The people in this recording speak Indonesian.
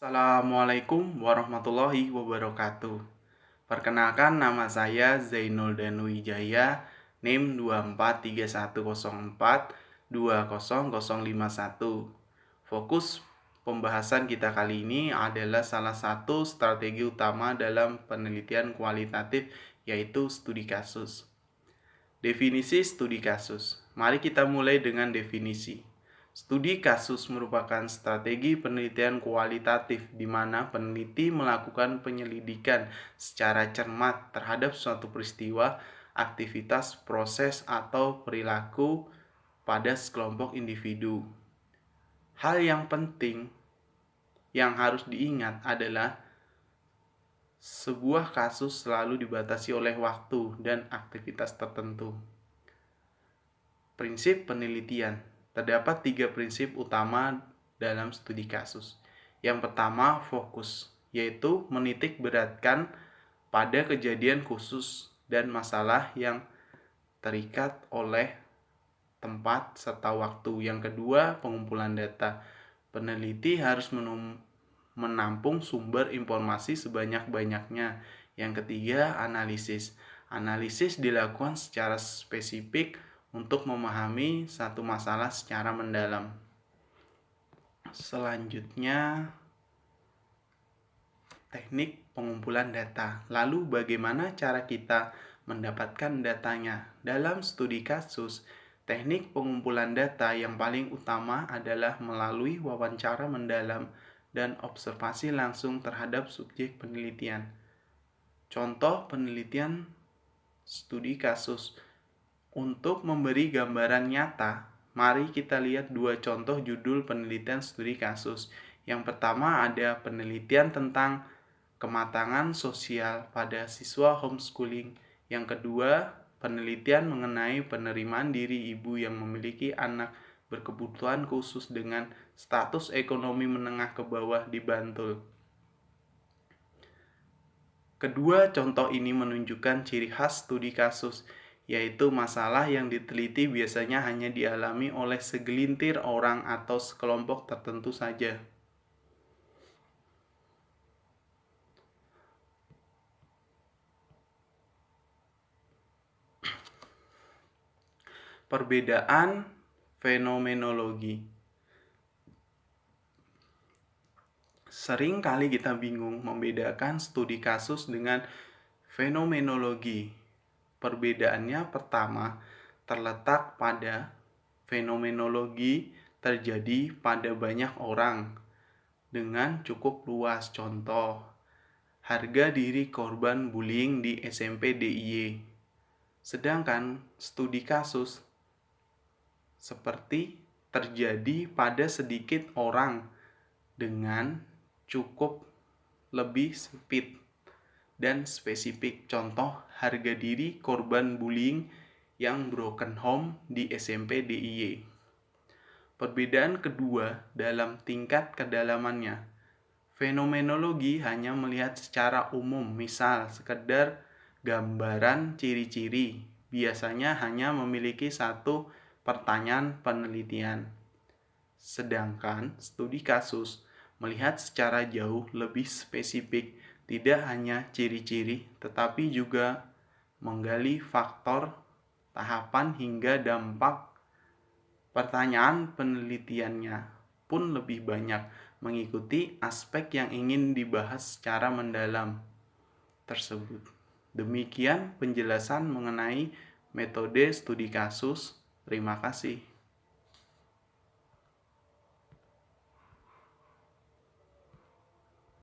Assalamualaikum warahmatullahi wabarakatuh. Perkenalkan, nama saya Zainul Danuwijaya, NIM 24310420051. Fokus pembahasan kita kali ini adalah salah satu strategi utama dalam penelitian kualitatif, yaitu studi kasus. Definisi studi kasus. Mari kita mulai dengan definisi. Studi kasus merupakan strategi penelitian kualitatif di mana peneliti melakukan penyelidikan secara cermat terhadap suatu peristiwa, aktivitas, proses, atau perilaku pada sekelompok individu. Hal yang penting yang harus diingat adalah sebuah kasus selalu dibatasi oleh waktu dan aktivitas tertentu. Prinsip penelitian. Terdapat 3 prinsip utama dalam studi kasus. Yang pertama, fokus, yaitu menitik beratkan pada kejadian khusus dan masalah yang terikat oleh tempat serta waktu. Yang kedua, pengumpulan data. Peneliti harus menampung sumber informasi sebanyak-banyaknya. Yang ketiga, analisis. Analisis dilakukan secara spesifik untuk memahami satu masalah secara mendalam. Selanjutnya, teknik pengumpulan data. Lalu bagaimana cara kita mendapatkan datanya? Dalam studi kasus, teknik pengumpulan data yang paling utama adalah melalui wawancara mendalam dan observasi langsung terhadap subjek penelitian. Contoh penelitian studi kasus. Untuk memberi gambaran nyata, mari kita lihat 2 contoh judul penelitian studi kasus. Yang pertama ada penelitian tentang kematangan sosial pada siswa homeschooling. Yang kedua, penelitian mengenai penerimaan diri ibu yang memiliki anak berkebutuhan khusus dengan status ekonomi menengah ke bawah di Bantul. Kedua contoh ini menunjukkan ciri khas studi kasus, yaitu masalah yang diteliti biasanya hanya dialami oleh segelintir orang atau sekelompok tertentu saja. Perbedaan fenomenologi. Sering kali kita bingung membedakan studi kasus dengan fenomenologi. Perbedaannya pertama terletak pada fenomenologi terjadi pada banyak orang dengan cukup luas. Contoh, harga diri korban bullying di SMP DIY. Sedangkan studi kasus seperti terjadi pada sedikit orang dengan cukup lebih sempit dan spesifik. Contoh, harga diri korban bullying yang broken home di SMP DIY. Perbedaan kedua dalam tingkat kedalamannya. Fenomenologi hanya melihat secara umum, misal sekedar gambaran ciri-ciri, biasanya hanya memiliki satu pertanyaan penelitian. Sedangkan studi kasus melihat secara jauh lebih spesifik, tidak hanya ciri-ciri, tetapi juga menggali faktor, tahapan, hingga dampak. Pertanyaan penelitiannya pun lebih banyak, mengikuti aspek yang ingin dibahas secara mendalam tersebut. Demikian penjelasan mengenai metode studi kasus. Terima kasih.